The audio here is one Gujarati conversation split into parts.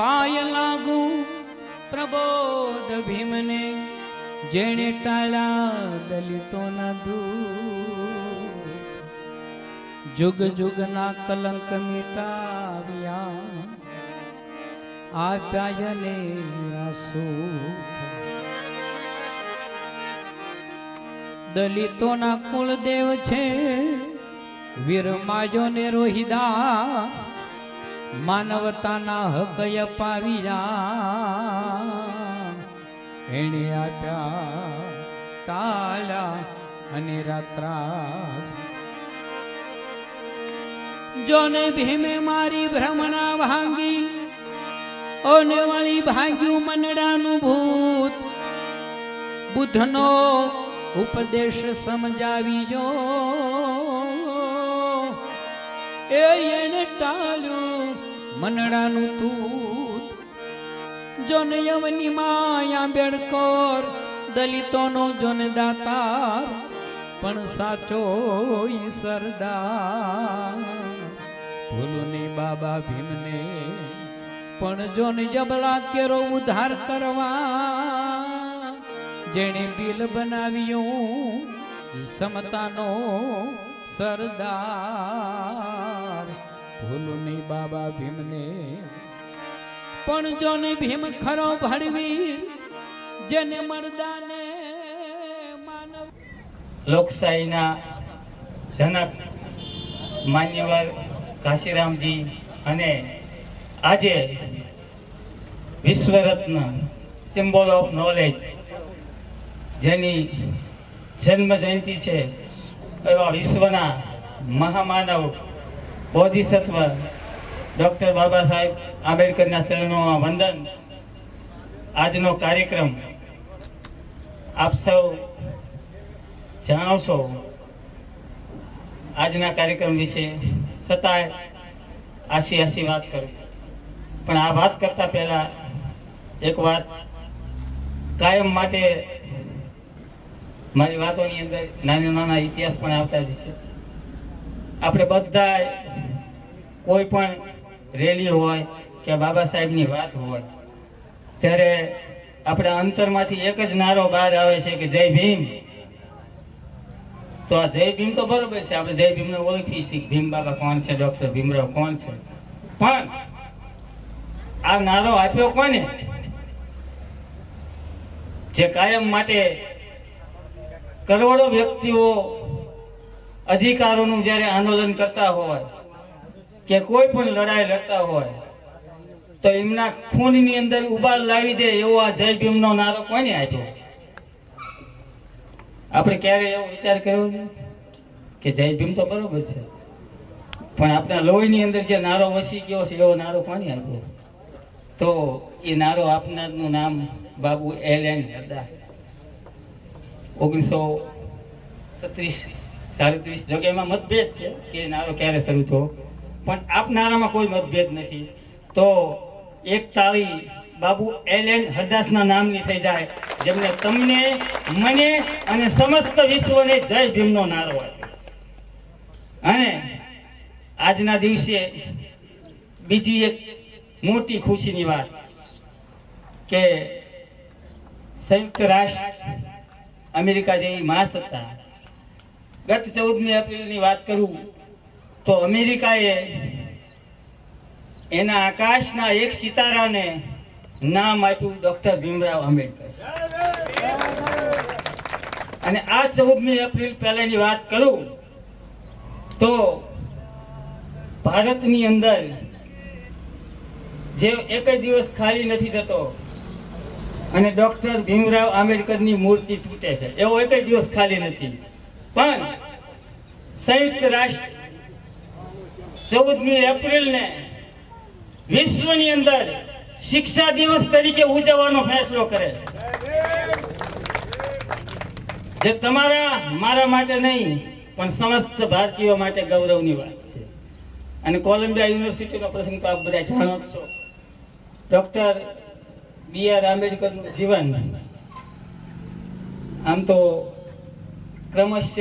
પાય લાગુ પ્રબોધ ભીમને જેણે ટાળ્યા દલિતોના દુઃખ, જુગ જુગના કલંક મિટાવ્યા આપ્યા ને સુખ. દલિતોના કુળદેવ છે વીર માજો ને રોહિદાસ, માનવતાના હક અપાવ્યા એણે આપ્યા તાળા અને રાત્રાસ. જોને ભીમે મારી ભ્રમણા ભાંગી ઓને વળી ભાગ્યું મનડાનું ભૂત, બુદ્ધનો ઉપદેશ સમજાવીજો એને ટાળ્યું મનડાનું તૂત. જોને યવની માયા બેડકોર દલિતોનો જોને દાતાર, પણ સાચો ઈ સરદાર. ભૂલું ને બાબા ભીમને પણ જોને જબલા કેરો ઉદ્ધાર કરવા, જેણે બિલ બનાવ્યું સમતાનો સરદાર. ભૂલું નહીં બાબા ભીમને પણ જોને ભીમ ખરો ભડવીર, જેને મર્દાને માનવ. લોકશાહીના જનક માન્યવર કાશીરામજી અને આજે વિશ્વરત્ન સિમ્બોલ ઓફ નોલેજ જેની જન્મ જયંતિ છે એવા વિશ્વના મહામાનવ બોધિસત્વ ડૉક્ટર બાબા સાહેબ આંબેડકરના ચરણોમાં વંદન. આજનો કાર્યક્રમ આપ સૌ જાણો છો. આજના કાર્યક્રમ વિશે છતાંય આશી વાત કરું, પણ આ વાત કરતા પહેલા એક વાત કાયમ માટે મારી વાતોની અંદર નાના નાના ઇતિહાસ પણ આવતા જ છે. આપણે બધા કોઈ પણ રેલી હોય કે બાબા સાહેબની વાત હોય ત્યારે આપણા અંતરમાંથી એક જ નારો બહાર આવે છે કે જય ભીમ. તો આ જય ભીમ તો બરોબર છે, આપણે જય ભીમને ઓળખી છીએ, ભીમ બાબા કોણ છે, ડૉક્ટર ભીમરાવ કોણ છે, પણ આ નારો આપ્યો કોને? જે કાયમ માટે કરોડો વ્યક્તિઓ અધિકારોનું જ્યારે આંદોલન કરતા હોય કે કોઈ પણ લડાઈ લડતા હોય તો એમના ખૂનની અંદર ઉબાલ લાવી દે એવો આ જય ભીમનો નારો કોને આપ્યો? આપણે ક્યારે એવો વિચાર કર્યો કે જય ભીમ તો બરોબર છે, પણ આપણા લોહીની અંદર જે નારો વસી ગયો છે એવો નારો કોને આપ્યો? તો એ નારો આપનારનું નામ બાબુ એલ.એન. હરદાસ. 1937 જોકે એમાં મતભેદ છે કે નારો ક્યારે શરૂ થયો, પણ આપનારામાં કોઈ મતભેદ નથી. તો એક તાળી બાબુ એલ.એન. હરદાસના નામની થઈ જાય, જેમને તમને મને અને સમસ્ત વિશ્વને જય ભીમનો નારો આપ્યો. અને આજના દિવસે બીજી એક મોટી ખુશીની વાત કે સંયુક્ત રાષ્ટ્ર અમેરિકા જેવી મહાસત્તા, ગત 14મી એપ્રિલની વાત કરું તો અમેરિકાએ એના આકાશના એક સિતારાને નામ આપ્યું ડૉક્ટર ભીમરાવ આંબેડકર. અને આ 14મી એપ્રિલ પહેલાની વાત કરું તો ભારતની અંદર જે એક દિવસ ખાલી નથી થતો અને ડૉક્ટર ભીમરાવ આંબેડકરની મૂર્તિ તૂટે છે એવો એક દિવસ ખાલી નથી. પણ સંયુક્ત રાષ્ટ્ર 14મી એપ્રિલને વિશ્વની અંદર શિક્ષા દિવસ તરીકે ઉજવવાનો ફેસલો કરે છે, જે તમારા મારા માટે નહીં પણ સમસ્ત ભારતીયો માટે ગૌરવની વાત છે. અને કોલંબિયા યુનિવર્સિટીનો પ્રસંગ તો આપ બધા જાણો જ છો. ડૉક્ટર બી.આર. આંબેડકરનું જીવન આમ તો ક્રમશઃ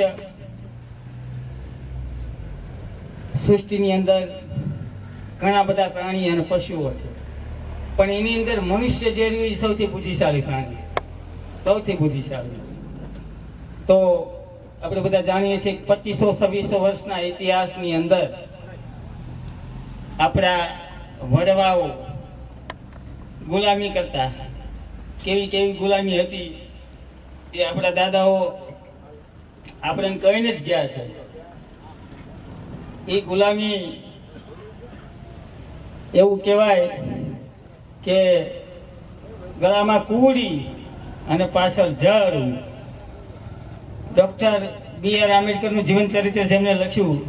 સૃષ્ટિની અંદર ઘણા બધા પ્રાણી અને પશુઓ છે, પણ એની અંદર મનુષ્ય જે રહ્યું એ સૌથી બુદ્ધિશાળી પ્રાણી, સૌથી બુદ્ધિશાળી. તો આપણે બધા જાણીએ છીએ કે 2500-2600 વર્ષના ઇતિહાસની અંદર આપણા વડવાઓ ગુલામી કરતા. કેવી કેવી ગુલામી હતી એ આપણા દાદાઓ આપણને કહીને જ ગયા છે. એ ગુલામી એવું કહેવાય કે ગળામાં કુડી અને પાછળ જડ. Doctor B.R. આંબેડકરનું જીવન ચરિત્ર જેમણે લખ્યું,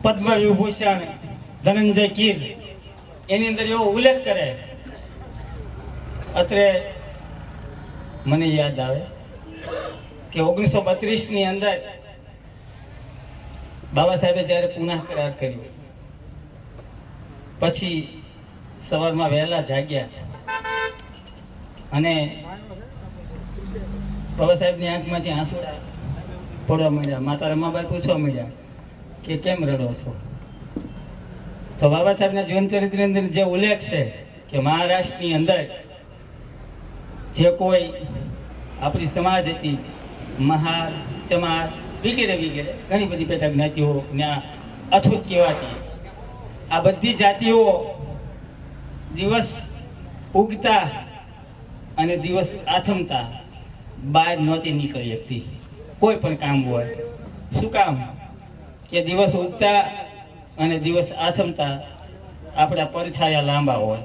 પદ્મ વિભૂષણ ધનંજય કીર, એની અંદર એવો ઉલ્લેખ કરે. અત્રે મને યાદ આવે કે 1932ની અંદર બાબા સાહેબે જ્યારે પુનઃ કરાર કર્યો, પછી સવારમાં વહેલા જાગ્યા અને બાબા સાહેબની આંખમાંથી આંસુડા પડવા માંડ્યા. માતા રમાબાઈ પૂછવા માંડ્યા કે કેમ રડો છો? તો બાબા સાહેબના જીવન ચરિત્રની અંદર જે ઉલ્લેખ છે કે મહારાષ્ટ્રની અંદર જે કોઈ આપણી સમાજ હતી, મહાર, ચમાર વગેરે વગેરે ઘણી બધી પેટા જ્ઞાતિઓ ત્યાં અછૂત કહેવાતી, આ બધી જાતિઓ દિવસ ઉગતા અને દિવસ આથમતા બહાર નહોતી નીકળી શકતી કોઈ પણ કામ હોય. શું કામ? કે દિવસ ઉગતા અને દિવસ આથમતા આપણા પડછાયા લાંબા હોય,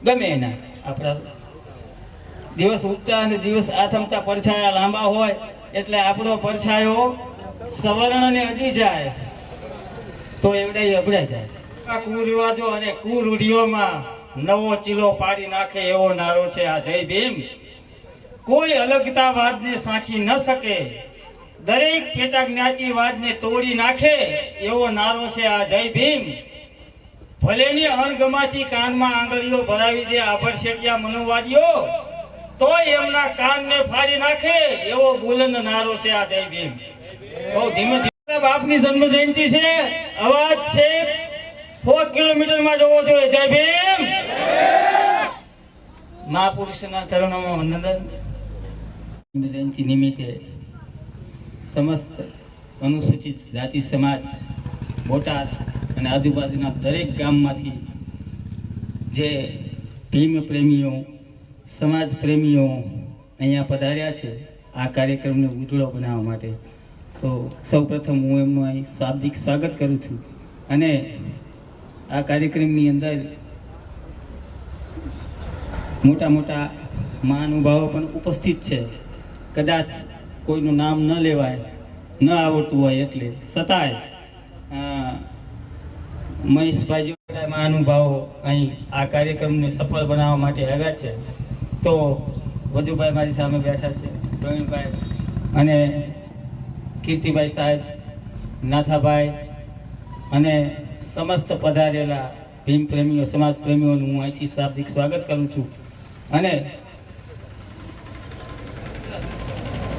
ગમે એના. આપણા દિવસ ઉગતા અને દિવસ આથમતા પડછાયા લાંબા હોય એટલે આપણો પડછાયો સવર્ણને અડી જાય તો એવડાય અબડાઈ જાય. આ કુરિવાજો અને કુરૂઢીઓમાં નવો ચીલો પાડી નાખે એવો નારો છે આ જય ભીમ. કોઈ અલગતાવાદને સાંખી ન શકે, દરેક પેટા જ્ઞાતિવાદને તોડી નાખે એવો નારો છે આ જય ભીમ. ભલેની અણગમાથી કાનમાં આંગળીઓ ભરાવી દે આભરશેટિયા મનુવાદીઓ, તો એમના કાનને ફાડી નાખે એવો બુલંદ નારો છે આ જય ભીમ. બહુ ધીમે ધીમે બાપની જન્મ જયંતિ છે, અવાજ છે 4 કિલોમીટરમાં જવો જોઈએ. જય ભીમ. મહાપુરુષના ચરણોમાં વંદન. જયંતિ નિમિત્તે સમસ્ત અનુસૂચિત જાતિ સમાજ બોટાદ અને આજુબાજુના દરેક ગામમાંથી જે ભીમ પ્રેમીઓ, સમાજ પ્રેમીઓ અહીંયા પધાર્યા છે આ કાર્યક્રમને ઉજળો બનાવવા માટે, તો સૌપ્રથમ હું એમનું અહીં શાબ્દિક સ્વાગત કરું છું. અને આ કાર્યક્રમની અંદર મોટા મોટા મહાનુભાવો પણ ઉપસ્થિત છે. કદાચ કોઈનું નામ ન લેવાય, ન આવડતું હોય એટલે છતાંય મહેશભાઈ મહાનુભાવો અહીં આ કાર્યક્રમને સફળ બનાવવા માટે આવ્યા છે. તો વધુભાઈ મારી સામે બેઠા છે, પ્રવીણભાઈ અને કીર્તિભાઈ સાહેબ, નાથાભાઈ અને સમસ્ત પધારેલા ભીમ પ્રેમીઓ, સમાજ પ્રેમીઓનું હું અહીંથી શાબ્દિક સ્વાગત કરું છું. અને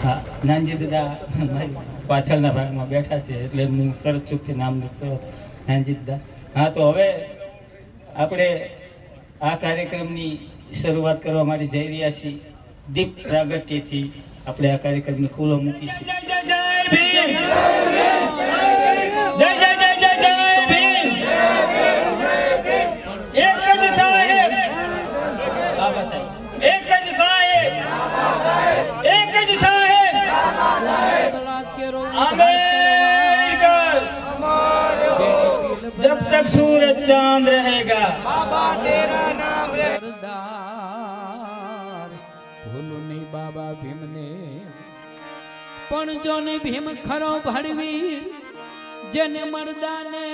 હા, નાનજી દાદા મારી પાછળના ભાગમાં બેઠા છે એટલે હું સરસ ચૂકથી નામ લીધું, નાનજી દાદા. હા, તો હવે આપણે આ કાર્યક્રમની શરૂઆત કરવા માટે જઈ રહ્યા છીએ. દીપ પ્રાગટ્યથી આપણે આ કાર્યક્રમને ખુલ્લો મૂકીશું. જય જય જય ભીમ, જય જય જય જય જય ભીમ. એક જ સાહેબ, બાબા સાહેબ, એક જ સાહેબ, એક જ સાહેબ, आंबेडकर. जब तक सूरज चांद रहेगा बाबा तेरा नाम है सरदार. ભૂલું નહીં બાબા ભીમને, પણ જોને ભીમ ખરો ભડવી, જેને મર્દાને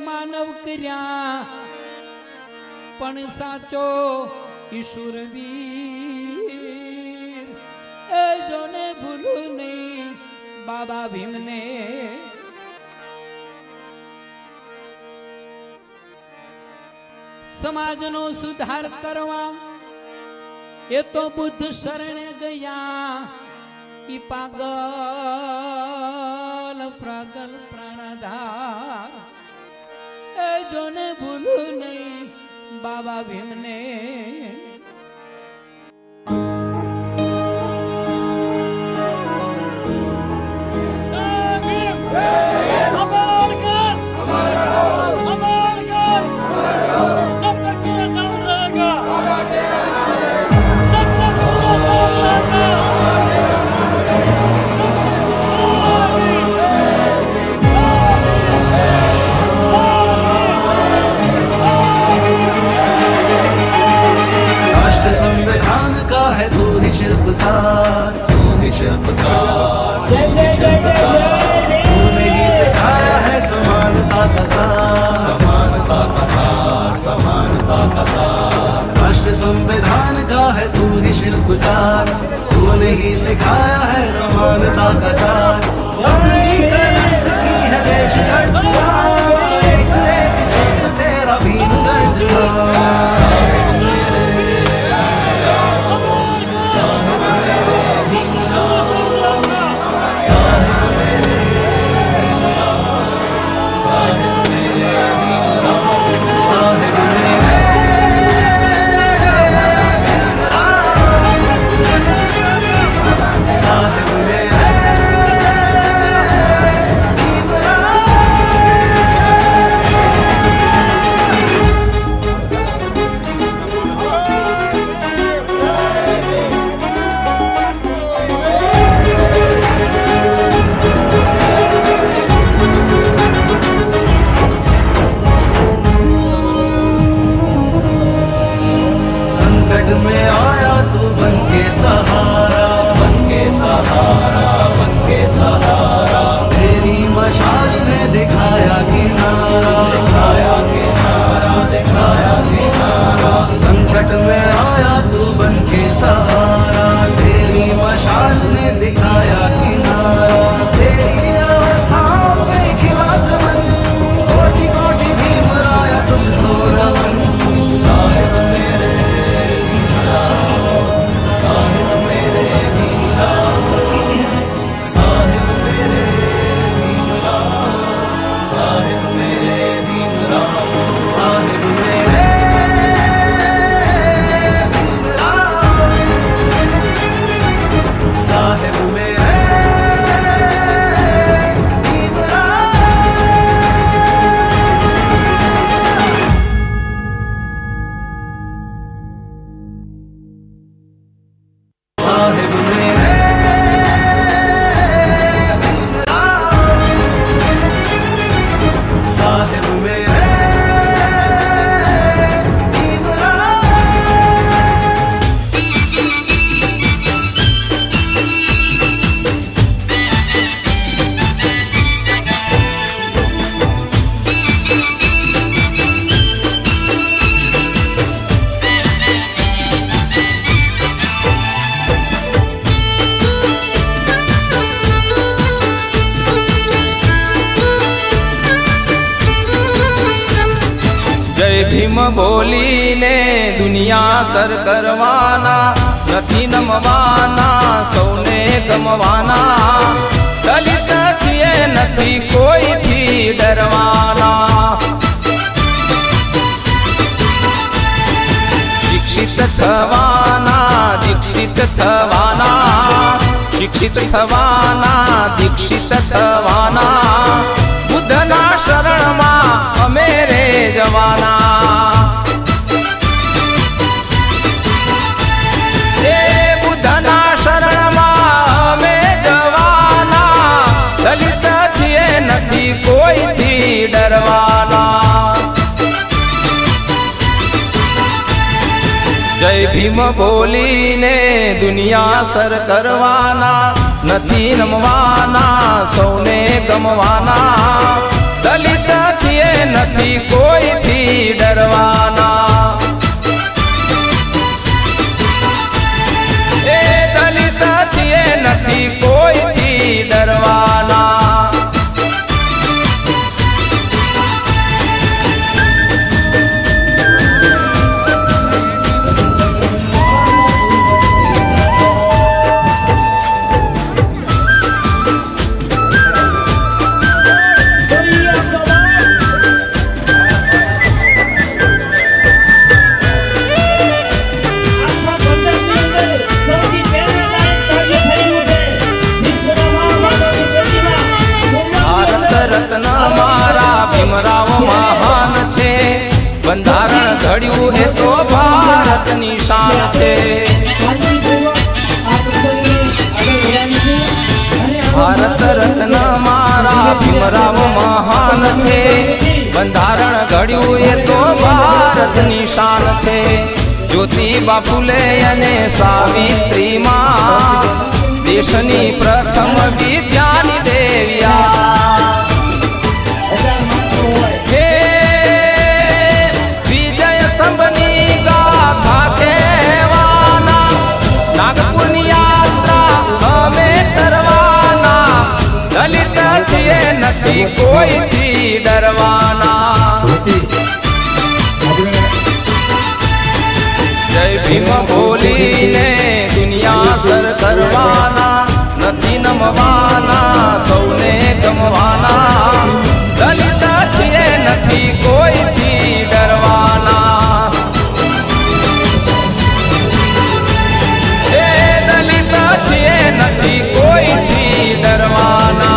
માનવ કર્યા, પણ સાચો ઈશ્વરવીર. એ જોને ભૂલું નહીં બાબા ભીમને. સમાજનો સુધાર કરવા એ તો બુદ્ધ શરણે ગયા. ઈ પાગલ પ્રાગલ પ્રાણધાર. એ જોને ભૂલું નહીં બાબા ભીમને तूने ही सिखाया है समानता का सार, समानता का सार, समानता का सार। राष्ट्र संविधान का है तू ही शिल्पकार, तूने ही सिखाया है समानता का सार। अपनी कलम से की है देश अर्चना, एक एक शब्द तेरा भीम गर्जना। જય ભીમ બોલીને દુનિયા સર કરવાના, નથી નમવાના સૌને ગમવાના। દલિત છીએ નથી કોઈથી ડરવાના, શિક્ષિત થવાના દીક્ષિત થવાના, શિક્ષિત થવાના દીક્ષિત થવાના। બુદ્ધના શરણમાં અમે રે જવાના, એ બુદ્ધના શરણમાં અમે જવાના। દલિત છીએ નથી કોઈથી ડરવાના। જય ભીમ બોલીને દુનિયા સર કરવાના, નથી નમવાના સૌને ગમવાના। દલિત છીએ નથી કોઈથી ડરવાના, એ દલિત છીએ નથી કોઈથી ડરવાના। છે, બંધારણ ઘડ્યું એ તો ભારતની શાન છે. જ્યોતિબા ફૂલે અને સાવિત્રીમાં દેશની પ્રથમ વિદ્યાની દેવ્યા. હે વિજય સ્તંભની ગાથા કહેવાના, નાગપુરની યાત્રા અમે કરવાના, દલિત છીએ નથી કોઈથી ડરવાના. જય ભીમ બોલીને દુનિયા સર કરવાના, નથી નમવાના સૌને ગમવાના, દલિત છીએ નથી કોઈથી ડરવાના. એ દલિત છીએ નથી કોઈથી ડરવાના.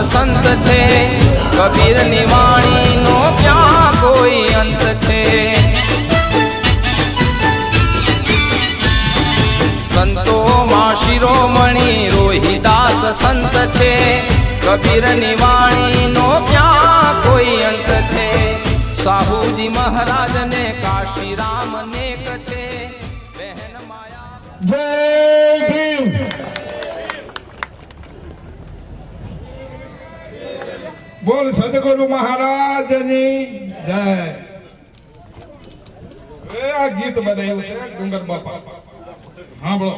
સંત છે, કબીરની વાણીનો ક્યાં કોઈ અંત છે. સંતોમાં શિરોમણી રોહિદાસ સંત છે, કબીરની વાણીનો ક્યાં કોઈ અંત છે. સાહુજી મહારાજને કાશીરામ નેક છે, બહેન માયા. જય ભીમ. બોલ સદગુરુ મહારાજની જય. આ ગીત બનાવ્યું છે ડુંગર બાપા. સાંભળો.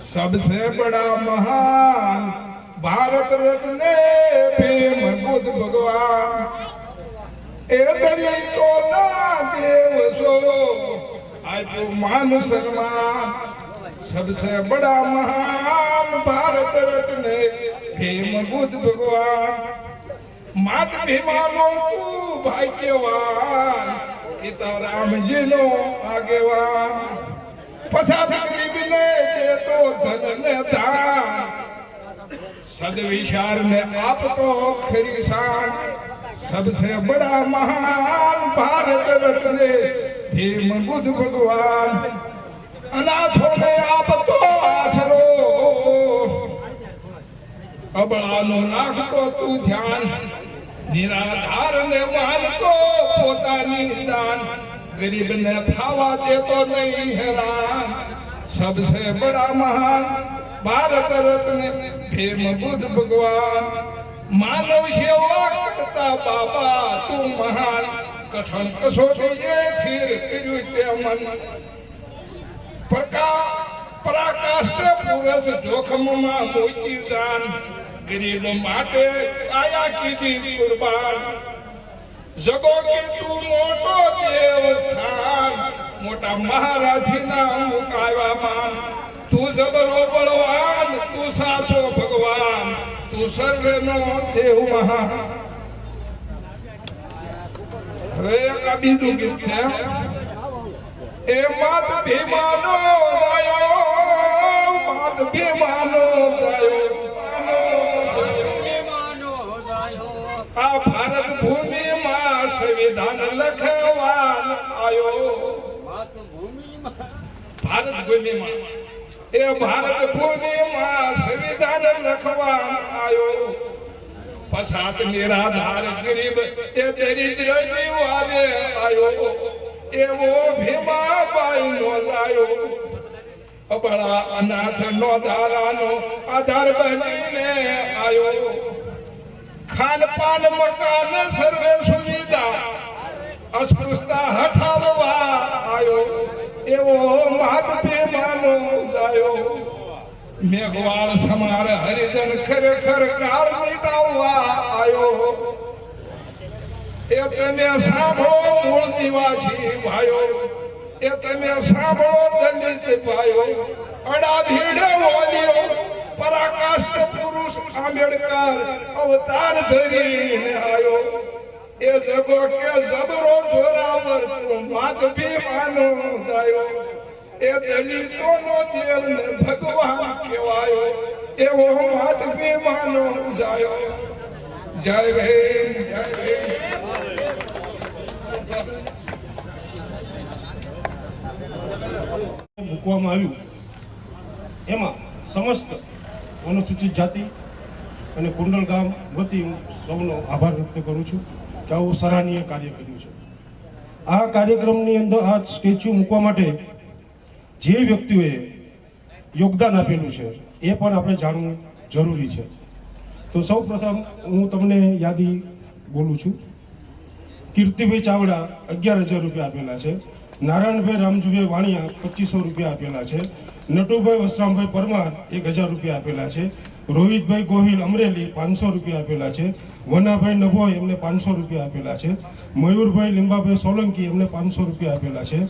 सबसे बड़ा महान भारत रत्न भीम बुद्ध भगवान, ए दलितो ना देव सो आयो मान सम्मान. सबसे बड़ा महान भारत रत्न भीम बुद्ध भगवान, मात भीमानो तू भाग्यवान, पिता राम जी नो आगेवान. पसाद गरीब ने दे तो धन ने दान, सदविचार ने आपको खरी शान. सबसे बड़ा महान भारत रत्न भीम बुद्ध भगवान, अनाथों ने आप तो आसरो, अबड़ानो राखतो तू ध्यान. निराधार ने मान तो पोतानी दान, गरीब ने थावा दे तो नहीं हैरान. सबसे बड़ा महान भारत रत्न भीम बुद्ध भगवान, मानव सेवा करता बाबा तू महान. कठिन कसोटी ये थीर कर्यु ते मन, पराकाष्ठ पुरुष जोखम में मूकी जान. गरीब माटे काया कीधी कुर्बान, जगो के तू मोटो देवस्थान. मोटा महाराजी ना मुकावा मान, तू जबरो बलवान, तू साचो भगवान, तू सर्वे नो देव महान. હવે એક બીજું ગીત છે, એ માત ભીમાનો જાયો, માત ભીમાનો જાયો, આ ભારત ભૂમિ માં સંવિધાન લખવાન આયો. ભારત ભૂમિ માં એ ભારત ભૂમિ માં સંવિધાન લખવાન આયો. પસાત નિરાધાર ગરીબ એ દરિદ્ર નિવારે આયો, એવો ભીમાબાઈ નો જાયો. અબળા અનાથ નો ધારાનો આધાર બનીને આયો. खान पान मकान सर्वे सुविधा अस्पृश्यता हटाववा आयो, एवो मात भीमानो जायो. मेघवाल समार हरिजन खरेखर काल मिटाववा आयो. ए तमे सांभळो मूळ निवासी भायो, ए तमे सांभळो दलित भायो. अड़ा भीड़े बोलियो પરાકાષ્ઠ પુરુષ આંબેડકર અવતાર ધરીને આવ્યો. એ જગો કે જબરો જોરાવર તું માત ભીમાનો જાયો. એ દલિતોનો દેવ ને ભગવાન કહેવાયો. એવો માત ભીમાનો જાયો. જય ભીમ, જય ભીમ. મૂકવામાં આવ્યું એમાં સમસ્ત અનુસૂચિત જાતિ અને કુંડલ ગામ વતી હું સૌનો આભાર વ્યક્ત કરું છું કે આવું સરાહનીય કાર્ય કર્યું છે. આ કાર્યક્રમની અંદર આ સ્ટેચ્યુ મૂકવા માટે જે વ્યક્તિઓએ યોગદાન આપેલું છે એ પણ આપણે જાણવું જરૂરી છે. તો સૌ પ્રથમ હું તમને યાદી બોલું છું. કીર્તિભાઈ ચાવડા 11,000 રૂપિયા આપેલા છે. નારાયણભાઈ રામજીભાઈ વાણિયા 2500 રૂપિયા આપેલા છે. નટુભાઈ વસરામભાઈ પરમાર 1,000 રૂપિયા આપેલા છે. રોહિતભાઈ ગોહિલ અમરેલી 500 રૂપિયા આપેલા છે. વનાભાઈ નભોઈ એમને 500 રૂપિયા આપેલા છે. મયુરભાઈ લીંબાભાઈ સોલંકી એમને 500 રૂપિયા આપેલા છે.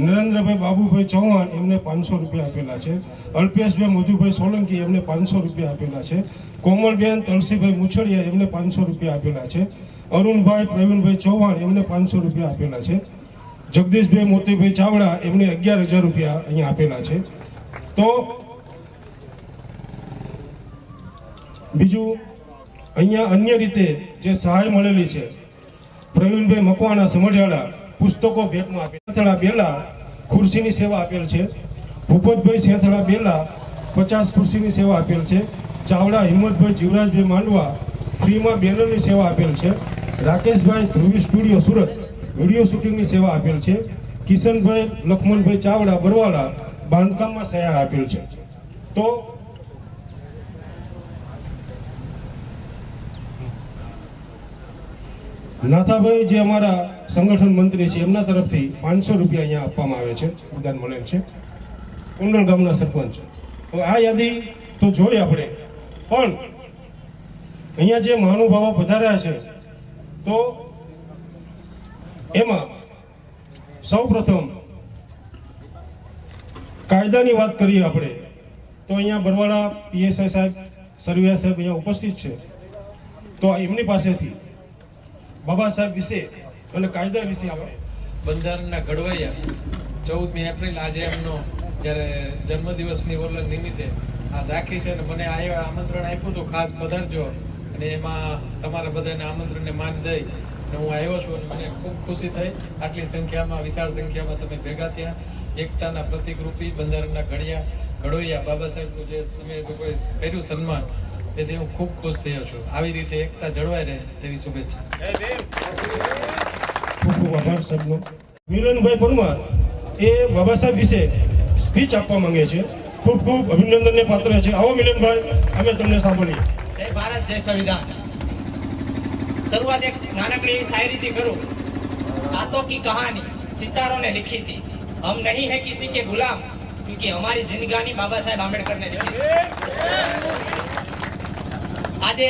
નરેન્દ્રભાઈ બાબુભાઈ ચૌહાણ એમને 500 રૂપિયા આપેલા છે. અલ્પેશભાઈ મધુભાઈ સોલંકી એમને 500 રૂપિયા આપેલા છે. કોમલબેન તલસીભાઈ મુછડિયા એમને 500 રૂપિયા આપેલા છે. અરુણભાઈ પ્રવીણભાઈ ચૌહાણ એમને 500 રૂપિયા આપેલા છે. જગદીશભાઈ મોતીભાઈ ચાવડા એમને 11,000 રૂપિયા અહીંયા આપેલા છે. તો બીજું અહીંયા અન્ય રીતે જે સહાય મળેલી છે, પ્રવીણભાઈ મકવાણા સમઢિયાળા પુસ્તકો ભેટમાં આપેલ. સેથળા બેલા ખુરશીની સેવા આપેલ છે. ભૂપતભાઈ સેથળા બેલા 50 ખુરશીની સેવા આપેલ છે. ચાવડા હિંમતભાઈ જીવરાજભાઈ માંડવા ફ્રીમાં બેનરની સેવા આપેલ છે. રાકેશભાઈ ધ્રુવી સ્ટુડિયો સુરત વિડીયો શૂટિંગની સેવા આપેલ છે. કિશનભાઈ લખમણભાઈ ચાવડા બરવાળા બાંધકામમાં સહાય આપેલ છે. તો નાથાભાઈ જે અમારા સંગઠન મંત્રી છે એમના તરફથી 500 રૂપિયા અહીંયા આપવામાં આવે છે, પ્રદાન મળેલ છે. કુંડલ ગામના સરપંચ. હવે આ યાદી તો જોઈ આપણે, પણ અહીંયા જે મહાનુભાવો પધાર્યા છે તો એમાં સૌ પ્રથમ કાયદાની વાત કરીએ આપણે તો અહીંયા બરવાળા પીએસઆઈ સાહેબ, સરવૈયા સાહેબ અહીંયા ઉપસ્થિત છે. તો એમની પાસેથી બાબા સાહેબ વિશે અને કાયદા વિશે આપણે બંધારણના ઘડવૈયા 14મી એપ્રિલ આજે એમનો જ્યારે જન્મદિવસની ઓલર નિમિત્તે આ રાખી છે અને મને આમંત્રણ આપ્યું હતું ખાસ પધારજો, અને એમાં તમારા બધાને આમંત્રણને માન દઈ અને હું આવ્યો છું અને મને ખૂબ ખુશી થઈ. આટલી સંખ્યામાં, વિશાળ સંખ્યામાં તમે ભેગા થયા. એકતાના પ્રતિકરૂપી બંધારણના ઘડવૈયા બાબા સાહેબનું જે તમે લોકોએ કર્યું સન્માન, તેથી હું ખૂબ ખુશ થયો છું. આવી રીતે એકતા જળવાઈ રહે તેવી શુભેચ્છા. ખૂબ ખૂબ આભાર સાહેબનો. મિલનભાઈ પરમાર એ બાબા સાહેબ વિશે સ્પીચ આપવા માંગે છે. ખૂબ ખૂબ અભિનંદનને પાત્ર છે. આવો મિલનભાઈ, અમે તમને સાંભળીએ. જય ભારત, જય સંવિધાન. શરૂઆત એક નાનકડી શાયરીથી કરું. बातों की कहानी सितारों ने लिखी थी, हम नहीं है किसी के गुलाम, क्योंकि हमारी जिंदगानी बाबा साहेब आंबेडकर ने दी. આજે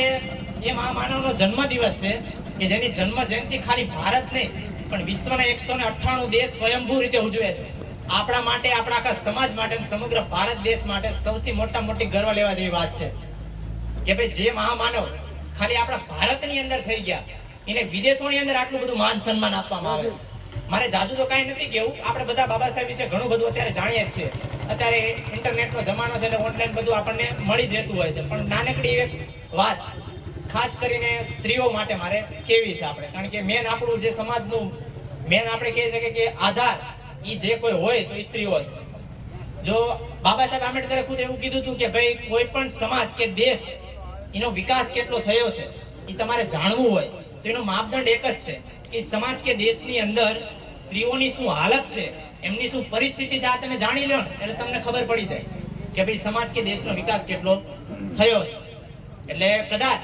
એ મહામાનવનો જન્મદિવસ છે કે જેની જન્મ જયંતિ ખાલી ભારત નહીં પણ વિશ્વના 198 દેશ સ્વયંભૂ રીતે ઉજવે છે. આપણા માટે, આપણા આખા સમાજ માટે, સમગ્ર ભારત દેશ માટે સૌથી મોટી ગર્વ લેવા જેવી વાત છે કે ભાઈ જે મહામાનવ ખાલી આપણા ભારતની અંદર થઈ ગયા, એને વિદેશોની અંદર આટલું બધું માન સન્માન આપવામાં આવે છે. મારે જાજુ તો કાંઈ નથી કેવું, આપણે બધા બાબા સાહેબ વિશે ઘણું બધું અત્યારે જાણીએ જ છીએ. અત્યારે ઇન્ટરનેટનો જમાનો છે એટલે ઓનલાઈન બધું આપણને મળી જ રહેતું હોય છે. પણ નાનકડી એક વાત ખાસ કરીને સ્ત્રીઓ માટે મારે કેવી છે આપણે, કારણ કે મેન આપણું જે સમાજનું મેન આપણે કહી શકીએ કે આધાર એ જે કોઈ હોય તો સ્ત્રીઓ છે. જો બાબા સાહેબ આંબેડકરે ખુદ એવું કીધું હતું કે ભાઈ કોઈ પણ સમાજ કે દેશ એનો વિકાસ કેટલો થયો છે એ તમારે જાણવું હોય તો એનો માપદંડ એક જ છે કે સમાજ કે દેશની અંદર સ્ત્રીઓની શું હાલત છે, એમની શું પરિસ્થિતિ છે, આ તમે જાણી લો ને એટલે તમને ખબર પડી જાય કે ભાઈ સમાજ કે દેશનો વિકાસ કેટલો થયો છે. એટલે કદાચ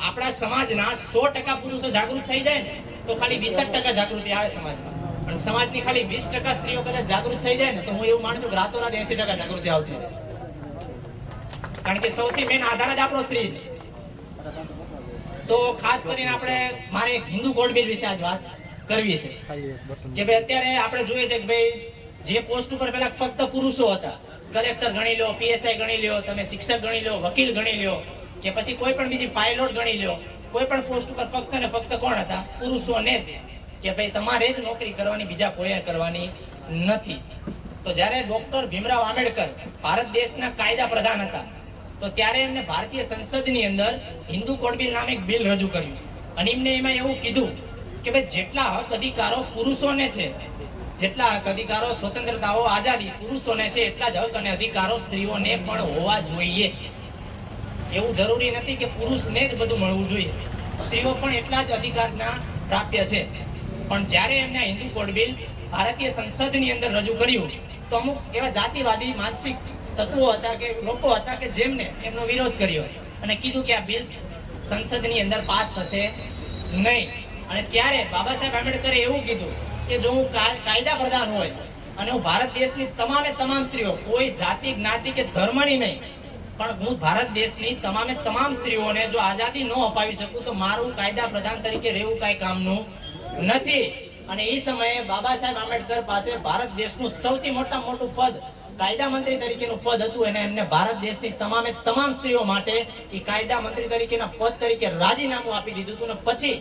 આપણા સમાજના 100% પુરુષો જાગૃત થઈ જાય ને તો ખાલી 20% જાગૃતિ આવે સમાજમાં, પણ સમાજની ખાલી 20% સ્ત્રીઓ કદાચ જાગૃત થઈ જાય ને તો હું એવું માનું છું કે રાતોરાત 80% જાગૃતિ આવતી રહે. કારણ કે સૌથી મેન આધાર જ આપણો સ્ત્રી છે. તો ખાસ કરીને આપણે મારે એક હિન્દુ કોડ બિલ વિશે આજ વાત કરવી છે કે ભાઈ અત્યારે આપણે જોઈએ છે કે ભાઈ જે પોસ્ટ ઉપર પહેલા ફક્ત પુરુષો હતા, કલેક્ટર ગણી લો, પીએસઆઈ ગણી લો, તમે શિક્ષક ગણી લો, વકીલ ગણી લો, કે પછી કોઈ પણ બીજી પાયલોટ ગણી લો, કોઈ પણ પોસ્ટ ઉપર ફક્ત ને ફક્ત કોણ હતા? પુરુષોને જ, કે ભાઈ તમારે જ નોકરી કરવાની, બીજા કોઈએ કરવાની નથી. તો જ્યારે ડોક્ટર ભીમરાવ આંબેડકર ભારત દેશના કાયદા પ્રધાન હતા, તો ત્યારે એમને ભારતીય સંસદની અંદર હિન્દુ કોડ બિલ નામે એક બિલ રજૂ કર્યું અને એમને એમાં એવું કીધું કે ભાઈ જેટલા હક અધિકારો પુરુષોને છે, જેટલા હક અધિકારો, સ્વતંત્રતાઓ, આઝાદી પુરુષોને છે, એટલા જ હક અને અધિકારો સ્ત્રીઓને પણ હોવા જોઈએ. એવું જરૂરી નથી કે પુરુષને જ બધું મળવું જોઈએ, સ્ત્રીઓ પણ એટલા જ અધિકારના પ્રાપ્ય છે. પણ જ્યારે એમને હિન્દુ કોડ બિલ ભારતીય સંસદની અંદર રજૂ કર્યું, તો અમુક એવા જાતિવાદી માનસિક તત્વો હતા કે લોકો હતા કે જેમને એમનો વિરોધ કર્યો અને કીધું કે આ બિલ સંસદની અંદર પાસ થશે નહીં. અને ત્યારે બાબા સાહેબ આંબેડકરે એવું કીધું કે જો હું કાયદા પ્રધાન હોય અને હું ભારત દેશની તમામ સ્ત્રીઓ, કોઈ જાતિ, જ્ઞાતિ કે ધર્મની નહીં, પણ હું ભારત દેશની તમામ સ્ત્રીઓને જો આઝાદી ન અપાવી શકું તો મારું કાયદા પ્રધાન તરીકે રહેવું કાંઈ કામનું નથી. અને એ સમયે બાબા સાહેબ આંબેડકર પાસે ભારત દેશનું સૌથી મોટામાં મોટું પદ, કાયદા મંત્રી તરીકેનું પદ હતું, અને એમને ભારત દેશની તમામ સ્ત્રીઓ માટે એ કાયદા મંત્રી તરીકેના પદ તરીકે રાજીનામું આપી દીધું હતું. અને પછી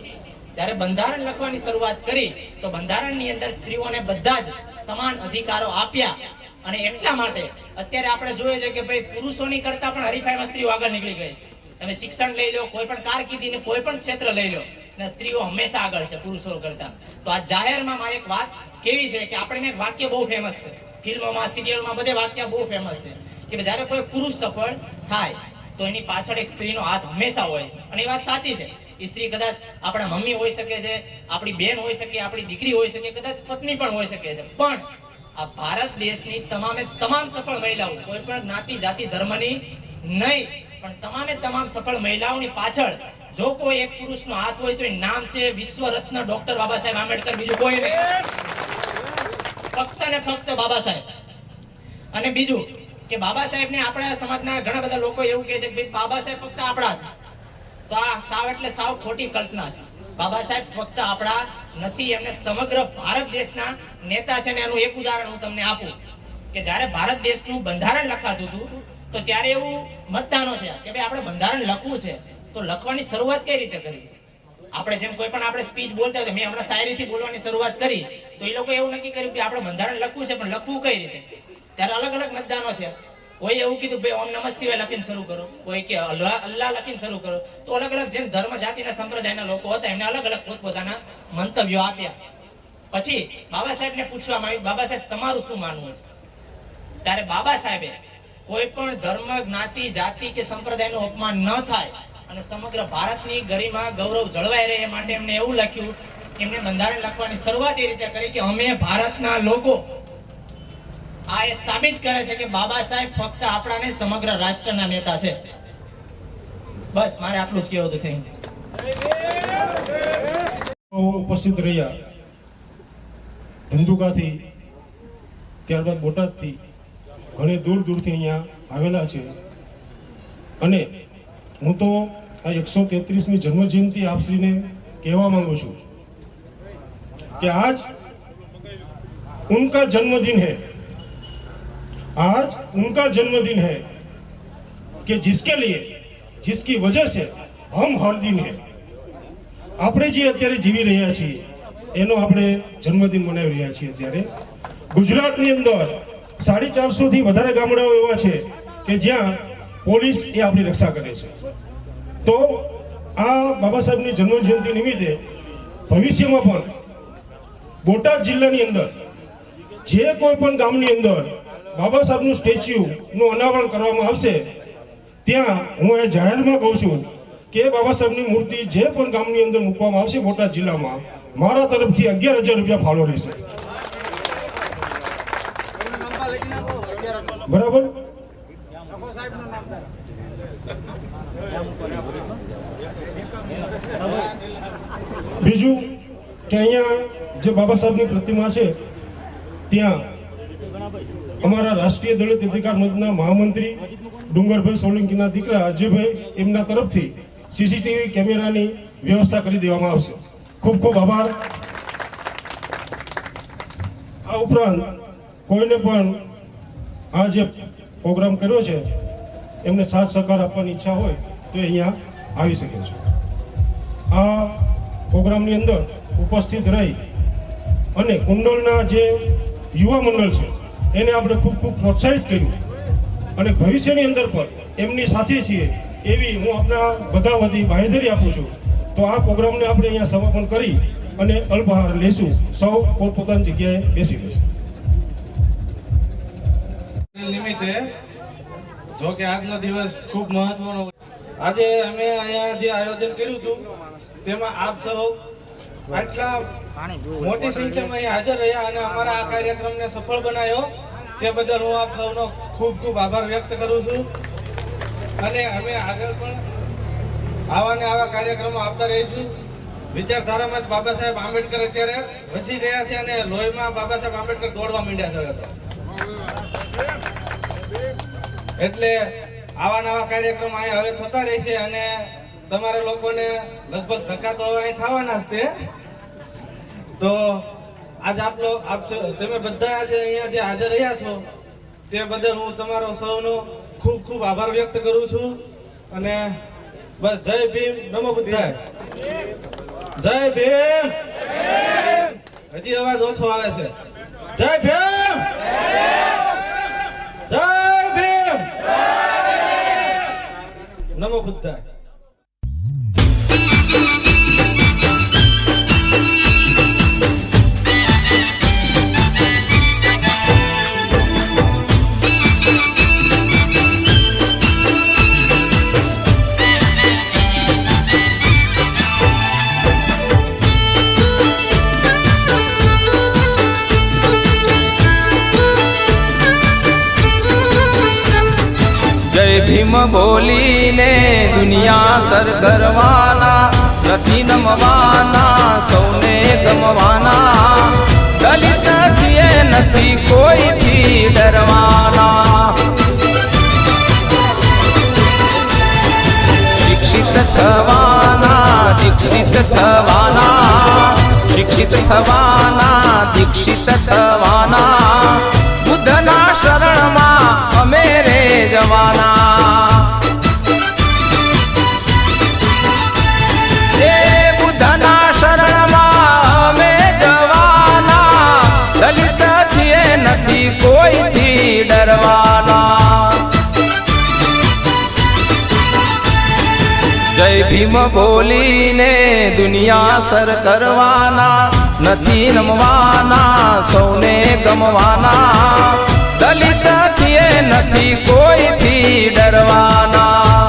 જ્યારે બંધારણ લખવાની શરૂઆત કરી તો બંધારણની અંદર સ્ત્રીઓને બધા જ સમાન અધિકારો આપ્યા. અને એટલા માટે અત્યારે આપણે જોઈએ છે કે ભાઈ પુરુષોની કરતા પણ હરીફાઈમાં સ્ત્રીઓ આગળ નીકળી ગઈ છે. તમે શિક્ષણ લઈ લો, કોઈ પણ કારકિર્દીને કોઈ પણ ક્ષેત્ર લઈ લો, ને સ્ત્રીઓ હંમેશા આગળ છે પુરુષો કરતા. તો આ જાહેરમાં મારી એક વાત કેવી છે કે આપણે એક વાક્ય બહુ ફેમસ છે, ફિલ્મોમાં, સિરિયલમાં બધે વાક્ય બહુ ફેમસ છે કે જ્યારે કોઈ પુરુષ સફળ થાય તો એની પાછળ એક સ્ત્રીનો હાથ હંમેશા હોય છે. અને એ વાત સાચી છે. એ સ્ત્રી કદાચ આપણા મમ્મી હોઈ શકે છે, આપણી બેન હોઈ શકે, આપણી દીકરી હોઈ શકે, કદાચ પત્ની પણ હોઈ શકે છે. પણ આ ભારત દેશની તમામ સફળ મહિલાઓ, કોઈ પણ જ્ઞાતિ, જાતિ, ધર્મની નહીં, પણ તમામ સફળ મહિલાઓની પાછળ જો કોઈ એક પુરુષનો હાથ હોય તો એ નામ છે વિશ્વ રત્ન ડોક્ટર બાબા સાહેબ આંબેડકર, બીજું કોઈ નહીં, ફક્ત ને ફક્ત બાબા સાહેબ. અને બીજું કે બાબા સાહેબને આપણા સમાજના ઘણા બધા લોકો એવું કહે છે કે બાબા સાહેબ ફક્ત આપણા છે. તો આ સાવ એટલે સાવ ખોટી કલ્પના છે. બાબા સાહેબ ફક્ત આપણા નથી, એમને સમગ્ર ભારત દેશના નેતા છે. ને એનું એક ઉદાહરણ હું તમને આપું કે જ્યારે ભારત દેશનું બંધારણ લખાતું હતું તો ત્યારે એવું મતદાનો થયા કે ભાઈ આપણે બંધારણ લખવું છે, તો લખવાની શરૂઆત કઈ રીતે કરી? આપણે જેમ કોઈ પણ આપણે સ્પીચ બોલતા હતા, મેં હમણાં શાયરીથી બોલવાની શરૂઆત કરી, તો એ લોકો એવું નક્કી કર્યું કે આપણે બંધારણ લખવું છે, પણ લખવું કઈ રીતે? ત્યારે અલગ અલગ મતદાનો થયા. કોઈ એવું કીધું ભાઈ ઓમ નમઃ શિવાય લખીને શરૂ કરો, કોઈ કે અલ્લાહ લખીને શરૂ કરો. તો અલગ અલગ જેમ ધર્મ, જાતિના, સંપ્રદાયના લોકો હતા એમને અલગ અલગ પોતપોતાના મંતવ્યો આપ્યા. પછી બાબા સાહેબને પૂછવામાં આવ્યું, બાબા સાહેબ તમારું શું માનવું છે? ત્યારે બાબા સાહેબે કોઈ પણ ધર્મ, જ્ઞાતિ, જાતિ કે સંપ્રદાયનું અપમાન ન થાય અને સમગ્ર ભારતની ગરિમા, ગૌરવ જળવાઈ રહે એ માટે એમને એવું લખ્યું, એમને બંધારણ લખવાની શરૂઆત એ રીતે કરી કે અમે ભારતના લોકો આ એ સાબિત કરે છે કે બાબા સાહેબ ફક્ત આપણા ને સમગ્ર રાષ્ટ્રના નેતા છે. બસ મારે આટલું જ કહેવું હતું. ઉપસ્થિત રહ્યા ધંધુકાથી, ત્યારબાદ બોટાદથી, ઘણી દૂર દૂરથી અહીંયા આવેલા છે. અને હું તો આ 133મી જન્મજયંતિ આપશ્રીને કહેવા માંગુ છું કે આજ ઉનકા जन्मदिन है, आज उनका जन्मदिन है कि जिसके लिए, जिसकी वजह से हम हर दिन है. આપણે જે અત્યારે જીવી રહ્યા છીએ એનો આપણે જન્મદિન મનાવી રહ્યા છીએ. ત્યારે ગુજરાતની અંદર 450 થી વધારે ગામડાઓ એવા છે કે જ્યાં પોલીસ એ આપણી રક્ષા કરે છે. તો આ બાબા સાહેબની જન્મજયંતિ નિમિત્તે ભવિષ્યમાં પણ બોટાદ જિલ્લાની અંદર જે કોઈ પણ ગામની અંદર બાબા સાહેબનું સ્ટેચ્યુનું અનાવરણ કરવામાં આવશે, ત્યાં હું એ જાહેરમાં કહું છું કે બાબા સાહેબની મૂર્તિ જે પણ ગામની અંદર મૂકવામાં આવશે બોટાદ જિલ્લામાં, મારા તરફથી 11,000 રૂપિયા ફાળો રહેશે. બરાબર? બીજું કે અહીંયા જે બાબા સાહેબની પ્રતિમા છે ત્યાં અમારા રાષ્ટ્રીય દલિત અધિકાર મંચના મહામંત્રી ડુંગરભાઈ સોલંકીના દીકરા અજયભાઈ, એમના તરફથી સીસીટીવી કેમેરાની વ્યવસ્થા કરી દેવામાં આવશે. ખૂબ ખૂબ આભાર. આ ઉપરાંત કોઈને પણ આ જે પ્રોગ્રામ કર્યો છે એમને સાથ સહકાર આપવાની ઈચ્છા હોય તો અહીંયા આવી શકે છે. આ પ્રોગ્રામની અંદર ઉપસ્થિત રહી અને કુંડળના જે યુવા મંડળ છે એને આપણે ખૂબ ખૂબ પ્રોત્સાહિત કર્યું અને ભવિષ્યની અંદર પણ એમની સાથે છીએ એવી હું આપણા બધા વતી બાંહેધરી આપું છું. તો આ પ્રોગ્રામને આપણે અહીંયા સમાપન કરી અને અલ્પાહાર લેશું. સૌ પોતપોતાની જગ્યાએ બેસી રહેશે. નિમિત્તે જો કે આજનો દિવસ ખૂબ મહત્વનો. આજે અમે અહીંયા જે આયોજન કર્યું હતું તેમાં આપ સૌ આટલા મોટી સંખ્યામાં અહીં હાજર રહ્યા અને અમારા આ કાર્યક્રમને સફળ બનાવ્યો તે બદલ હું આપ સૌનો ખૂબ ખૂબ આભાર વ્યક્ત કરું છું. અને અમે આગળ પણ આવા ને આવા કાર્યક્રમો આપતા રહીશું. વિચારધારામાં જ બાબા સાહેબ આંબેડકર અત્યારે વસી ગયા છે અને લોહીમાં બાબા સાહેબ આંબેડકર દોડવા માંડ્યા છે. એટલે આવા નવા કાર્યક્રમ અહીંયા હવે થતા રહેશે અને તમારા લોકોને લગભગ ધક્કા તો હવે અહીં થવાના જ તે. તો આજ તમે બધા આજે અહીંયા જે હાજર રહ્યા છો તે બદલ હું તમારો સૌનો ખૂબ ખૂબ આભાર વ્યક્ત કરું છું. અને બસ જય ભીમ, નમો બુદ્ધાય. જય ભીમ. હજી અવાજ ઓછો આવે છે. જય ભીમ, જય ભીમ, નમો બુદ્ધાય. જય ભીમ બોલીને દુનિયા સર કરવાના, નથી નમવાના સૌને ગમવાના. દલિત છીએ નથી કોઈથી ડરવાના. શિક્ષિત થવાના, દીક્ષિત થવાના, શિક્ષિત થવાના, દીક્ષિત થવાના. બુદ્ધના શરણમાં અમે રે જવાના. એ બુદ્ધના શરણમાં અમે જવાના. દલિત છીએ નથી કોઈથી ડરવાના. જય ભીમ બોલીને દુનિયા સર કરવાના, નથી નમવાના સૌને ગમવાના. દલિત છીએ નથી કોઈથી ડરવાના.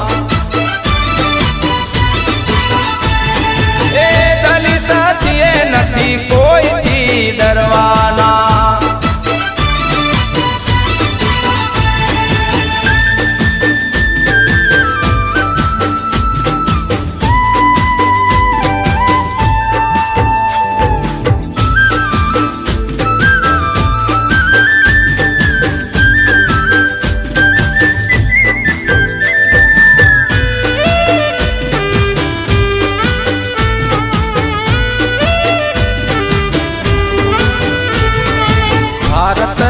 એ દલિત છીએ નથી કોઈથી ડરવાના.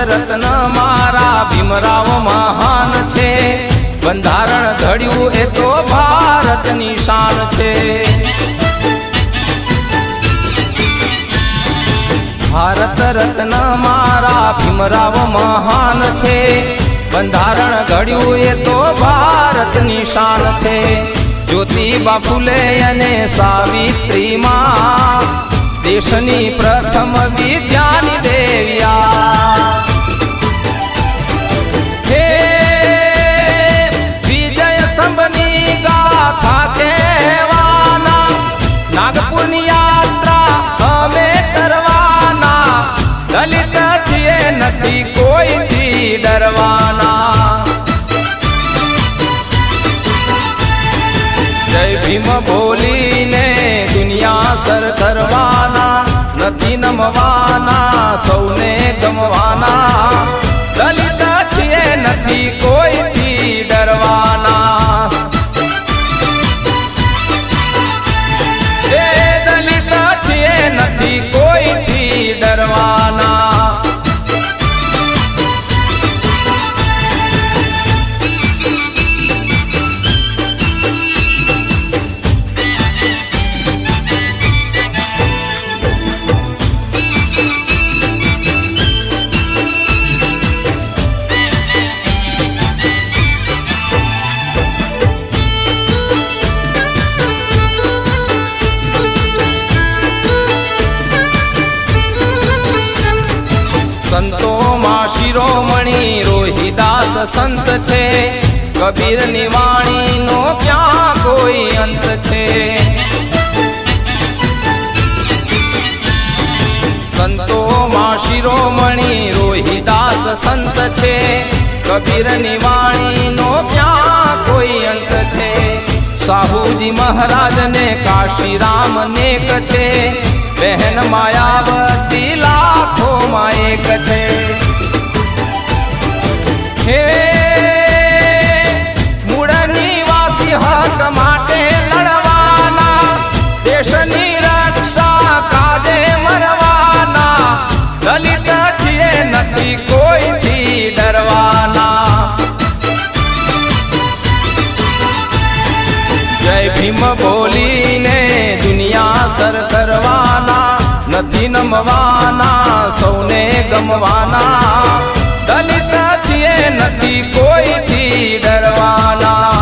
રત્ન મારા ભીમરાવ મહાન છે. બંધારણ ઘડ્યું એ તો ભારતની શાન છે. ભારત રત્ન મારા ભીમરાવ મહાન છે. બંધારણ ઘડ્યું એ તો ભારતની શાન છે. જ્યોતિબા ફૂલે અને સાવિત્રીમાં દેશની પ્રથમ વિદ્યાની દેવ્યા. હે વિજય સ્તંભની ગાથા કહેવાના, નાગપુરની યાત્રા અમે કરવાના. દલિત છીએ નથી કોઈથી ડરવાના. જય ભીમ બોલીને દુનિયા સર કરવાના, નથી નમવાના સૌને ગમવાના. દલિત છીએ નથી કોઈથી ડરવાના. એ દલિત છીએ નથી કોઈથી ડરવાના. સંત છે, કબીરની વાણીનો ક્યાં કોઈ અંત છે. સંતોમાં શિરોમણી રોહિદાસ સંત છે, કબીરની વાણીનો ક્યાં કોઈ અંત છે. સાહુજી મહારાજને કાશીરામ નેક છે, બહેન માયાવતી લાખોમાં એક છે. હે મૂળ નિવાસી હક માટે લડવાના, દેશની રક્ષા કાજે મરવાના, દલિત છીએ નથી કોઈથી ડરવાના. જય ભીમ બોલીને દુનિયા સર કરવાના, નથી નમવાના સૌને ગમવાના, દલિત છીએ નથી કોઈથી ડરવાના.